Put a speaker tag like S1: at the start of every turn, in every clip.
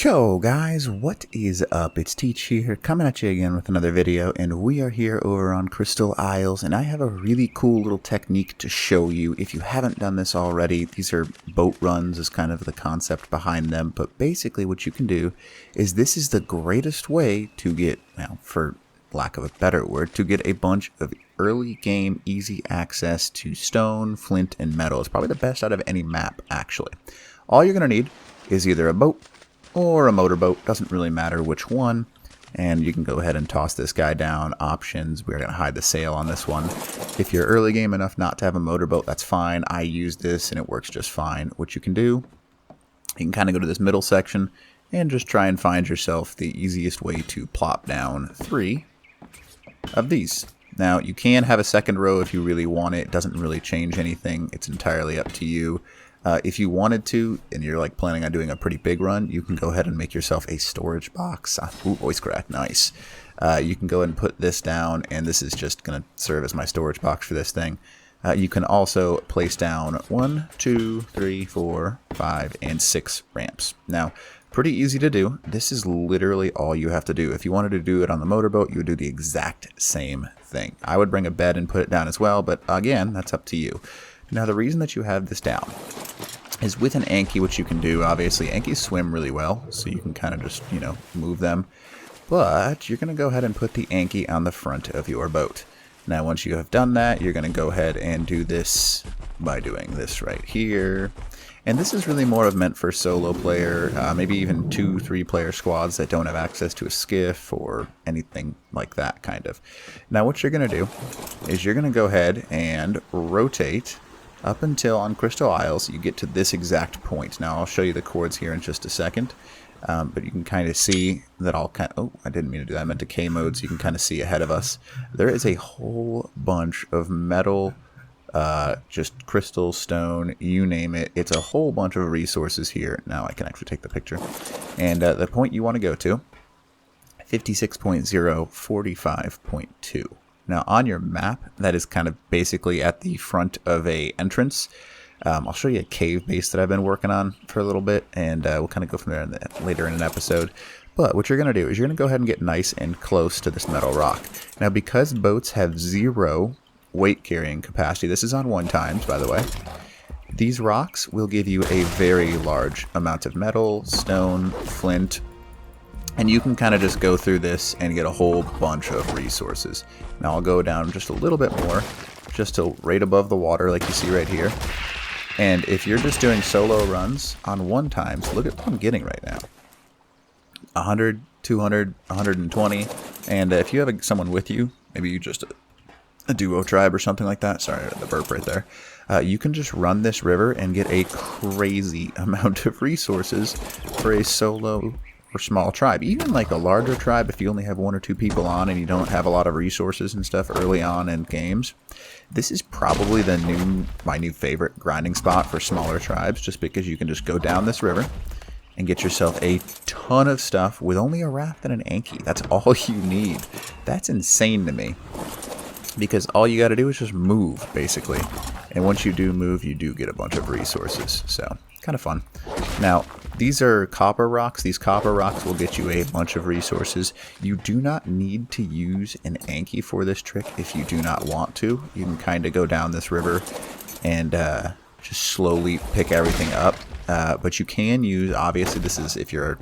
S1: Yo guys, what is up? It's Teach here, coming at you again with another video, and we are here over on Crystal Isles, and I have a really cool little technique to show you. If you haven't done this already, these are boat runs is kind of the concept behind them, but basically what you can do is this is the greatest way to get, well, for lack of a better word, to get a bunch of early game easy access to stone, flint, and metal. It's probably the best out of any map, actually. All you're going to need is either a boat or a motorboat, doesn't really matter which one, and you can go ahead and toss this guy down. Options, we're going to hide the sail on this one. If you're early game enough not to have a motorboat, that's fine. I use this and it works just fine. What you can do, you can kind of go to this middle section and just try and find yourself the easiest way to plop down 3 of these. Now, you can have a second row if you really want it. It doesn't really change anything. It's entirely up to you. If you wanted to, and you're like planning on doing a pretty big run, you can go ahead and make yourself a storage box. Ooh, voice crack, nice. You can go ahead and put this down, and this is just going to serve as my storage box for this thing. You can also place down 1, 2, 3, 4, 5, and 6 ramps. Now, pretty easy to do. This is literally all you have to do. If you wanted to do it on the motorboat, you would do the exact same thing. I would bring a bed and put it down as well, but again, that's up to you. Now, the reason that you have this down is with an Anki, which you can do, obviously. Ankies swim really well, so you can kind of just, move them. But you're going to go ahead and put the Anki on the front of your boat. Now, once you have done that, you're going to go ahead and do this by doing this right here. And this is really more of meant for solo player, maybe even 2-3 player squads that don't have access to a skiff or anything like that, kind of. Now, what you're going to do is you're going to go ahead and rotate up until on Crystal Isles you get to this exact point. Now, I'll show you the chords here in just a second. But you can kind of see that oh, I didn't mean to do that. I meant decay mode, so you can kind of see ahead of us. There is a whole bunch of metal, just crystal, stone, you name it. It's a whole bunch of resources here. Now I can actually take the picture. And the point you want to go to, 56.0, 45.2. Now on your map, that is kind of basically at the front of a entrance. I'll show you a cave base that I've been working on for a little bit, and we'll kind of go from there later in an episode. But what you're going to do is you're going to go ahead and get nice and close to this metal rock. Now, because boats have 0 weight carrying capacity, this is on 1 times, by the way, these rocks will give you a very large amount of metal, stone, flint, and you can kind of just go through this and get a whole bunch of resources. Now I'll go down just a little bit more, just to right above the water like you see right here. And if you're just doing solo runs on 1 times, look at what I'm getting right now. 100, 200, 120. And if you have someone with you, maybe you just a duo tribe or something like that. Sorry, the burp right there. You can just run this river and get a crazy amount of resources for a solo or small tribe. Even like a larger tribe, if you only have 1 or 2 people on and you don't have a lot of resources and stuff early on in games, this is probably my new favorite grinding spot for smaller tribes, just because you can just go down this river and get yourself a ton of stuff with only a raft and an Anki. That's all you need. That's insane to me, because all you got to do is just move, basically. And once you do move, you do get a bunch of resources. So, kind of fun. Now, these are copper rocks. These copper rocks will get you a bunch of resources. You do not need to use an Anki for this trick if you do not want to. You can kind of go down this river and just slowly pick everything up. But you can use, obviously this is if you're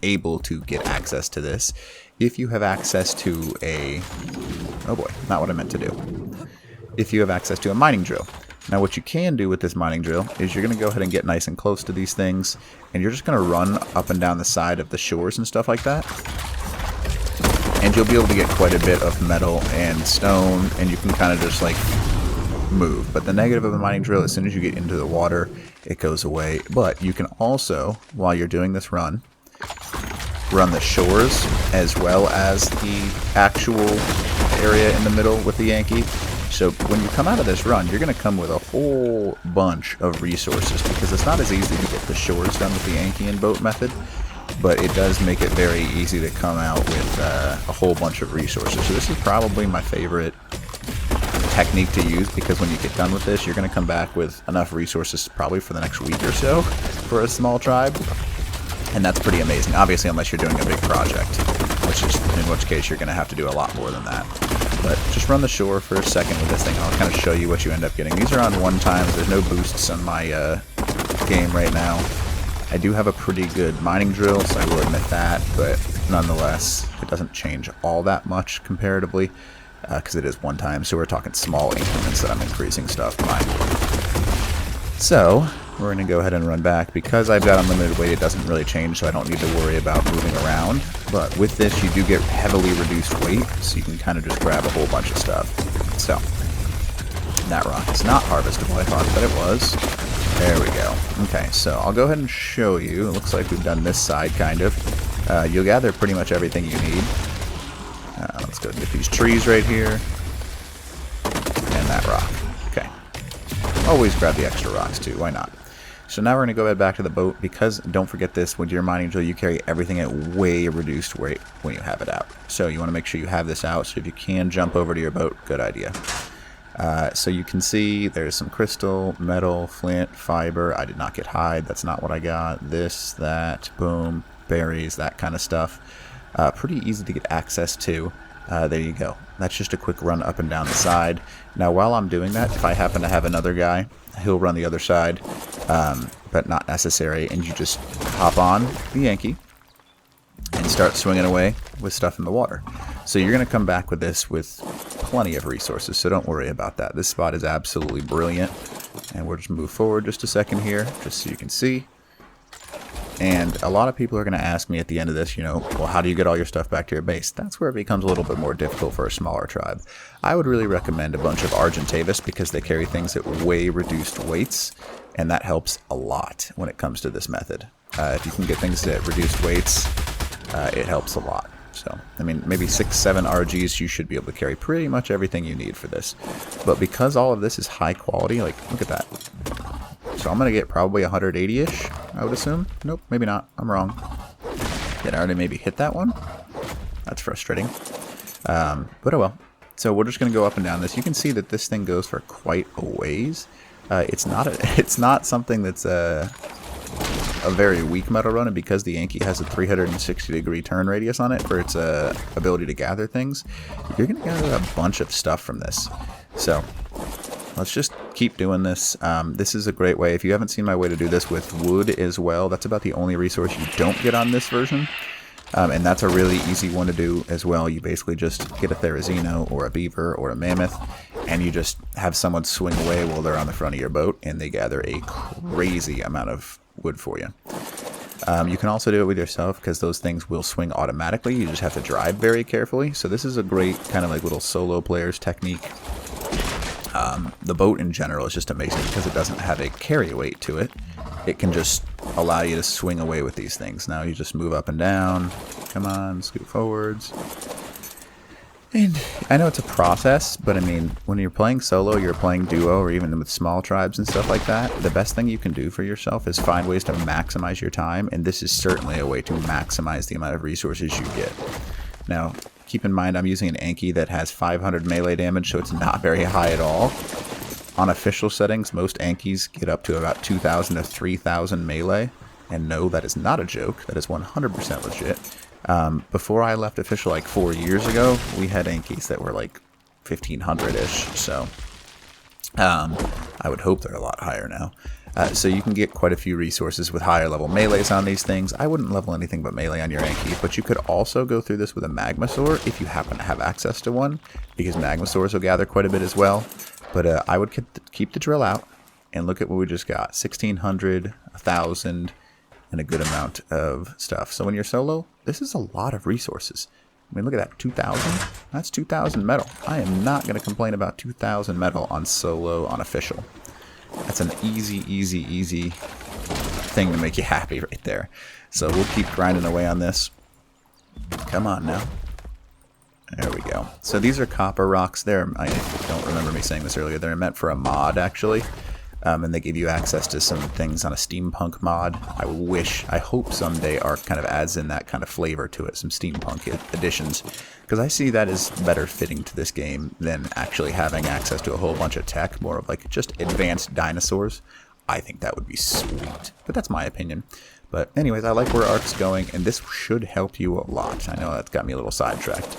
S1: able to get access to this. If you have access to a, oh boy, not what I meant to do. If you have access to a mining drill. Now what you can do with this mining drill is you're going to go ahead and get nice and close to these things, and you're just going to run up and down the side of the shores and stuff like that. And you'll be able to get quite a bit of metal and stone, and you can kind of just like move. But the negative of the mining drill, as soon as you get into the water, it goes away. But you can also, while you're doing this run the shores as well as the actual area in the middle with the Anki. So when you come out of this run, you're going to come with a whole bunch of resources, because it's not as easy to get the shores done with the Anki and boat method, but it does make it very easy to come out with a whole bunch of resources. So this is probably my favorite technique to use, because when you get done with this, you're going to come back with enough resources probably for the next week or so for a small tribe. And that's pretty amazing, obviously, unless you're doing a big project, in which case you're going to have to do a lot more than that. But just run the shore for a second with this thing, and I'll kind of show you what you end up getting. These are on 1x. There's no boosts on my game right now. I do have a pretty good mining drill, so I will admit that, but nonetheless, it doesn't change all that much comparatively, because it is 1x, so we're talking small increments that I'm increasing stuff by. So, we're going to go ahead and run back. Because I've got unlimited weight, it doesn't really change, so I don't need to worry about moving around. But with this, you do get heavily reduced weight, so you can kind of just grab a whole bunch of stuff. So, that rock is not harvestable. I thought that it was. There we go. Okay, so I'll go ahead and show you. It looks like we've done this side, kind of. You'll gather pretty much everything you need. Let's go get these trees right here. And that rock. Okay. Always grab the extra rocks, too. Why not? So now we're going to go head back to the boat, because don't forget this, with your mining drill you carry everything at way reduced weight when you have it out. So you want to make sure you have this out, so if you can jump over to your boat, good idea. So you can see there's some crystal, metal, flint, fiber. I did not get hide, that's not what I got. This, that, boom, berries, that kind of stuff. Pretty easy to get access to. There you go. That's just a quick run up and down the side. Now while I'm doing that, if I happen to have another guy, he'll run the other side, but not necessary, and you just hop on the Yankee and start swinging away with stuff in the water. So you're going to come back with this with plenty of resources, so don't worry about that. This spot is absolutely brilliant, and we'll just move forward just a second here, just so you can see. And a lot of people are going to ask me at the end of this, you know, well, how do you get all your stuff back to your base? That's where it becomes a little bit more difficult for a smaller tribe. I would really recommend a bunch of Argentavis, because they carry things at way reduced weights, and that helps a lot when it comes to this method. If you can get things at reduced weights, it helps a lot. So, I mean, maybe 6-7 RGs, you should be able to carry pretty much everything you need for this. But because all of this is high quality, like, look at that. So I'm going to get probably 180-ish, I would assume. Nope, maybe not. I'm wrong. Did I already maybe hit that one? That's frustrating. But oh well. So we're just going to go up and down this. You can see that this thing goes for quite a ways. It's not something that's a very weak metal run, and because the Yankee has a 360-degree turn radius on it for its ability to gather things, you're going to gather a bunch of stuff from this. So let's just keep doing this. This is a great way. If you haven't seen my way to do this with wood as well, that's about the only resource you don't get on this version. And that's a really easy one to do as well. You basically just get a Therizino or a beaver or a mammoth, and you just have someone swing away while they're on the front of your boat, and they gather a crazy amount of wood for you. You can also do it with yourself, because those things will swing automatically. You just have to drive very carefully. So this is a great kind of like little solo player's technique. The boat in general is just amazing because it doesn't have a carry weight to it. It can just allow you to swing away with these things. Now you just move up and down. Come on, scoot forwards. And I know it's a process, but I mean, when you're playing solo, you're playing duo, or even with small tribes and stuff like that, the best thing you can do for yourself is find ways to maximize your time, and this is certainly a way to maximize the amount of resources you get. Now, keep in mind, I'm using an Anki that has 500 melee damage, so it's not very high at all. On official settings, most Ankis get up to about 2,000 to 3,000 melee. And no, that is not a joke. That is 100% legit. Before I left official like 4 years ago, we had Ankis that were like 1,500-ish. So I would hope they're a lot higher now. So you can get quite a few resources with higher level melees on these things. I wouldn't level anything but melee on your Anki, but you could also go through this with a Magmasaur if you happen to have access to one, because Magmasaurs will gather quite a bit as well. But I would keep the drill out and look at what we just got. 1,600, 1,000, and a good amount of stuff. So when you're solo, this is a lot of resources. I mean, look at that, 2,000? That's 2,000 metal. I am not going to complain about 2,000 metal on solo on official. That's an easy thing to make you happy right there. So we'll keep grinding away on this. Come on now. There we go. So these are copper rocks. I don't remember me saying this earlier. They're meant for a mod, actually. And they give you access to some things on a steampunk mod. I hope someday Ark kind of adds in that kind of flavor to it, some steampunk additions. Because I see that as better fitting to this game than actually having access to a whole bunch of tech, more of like just advanced dinosaurs. I think that would be sweet. But that's my opinion. But anyways, I like where Ark's going, and this should help you a lot. I know that's got me a little sidetracked.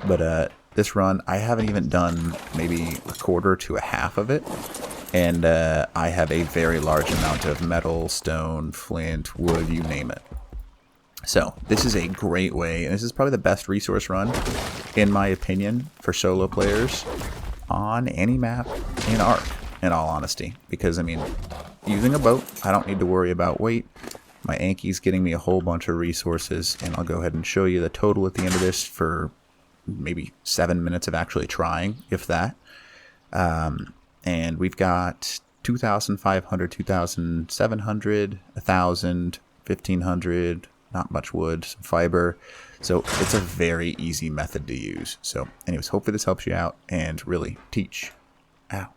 S1: But this run, I haven't even done maybe a quarter to a half of it. And I have a very large amount of metal, stone, flint, wood, you name it. So this is a great way, and this is probably the best resource run, in my opinion, for solo players on any map in Ark, in all honesty. Because, I mean, using a boat, I don't need to worry about weight. My Anki's getting me a whole bunch of resources, and I'll go ahead and show you the total at the end of this for maybe 7 minutes of actually trying, if that. And we've got 2,500, 2,700, 1,000, 1,500, not much wood, some fiber. So it's a very easy method to use. So anyways, hopefully this helps you out, and really teach out.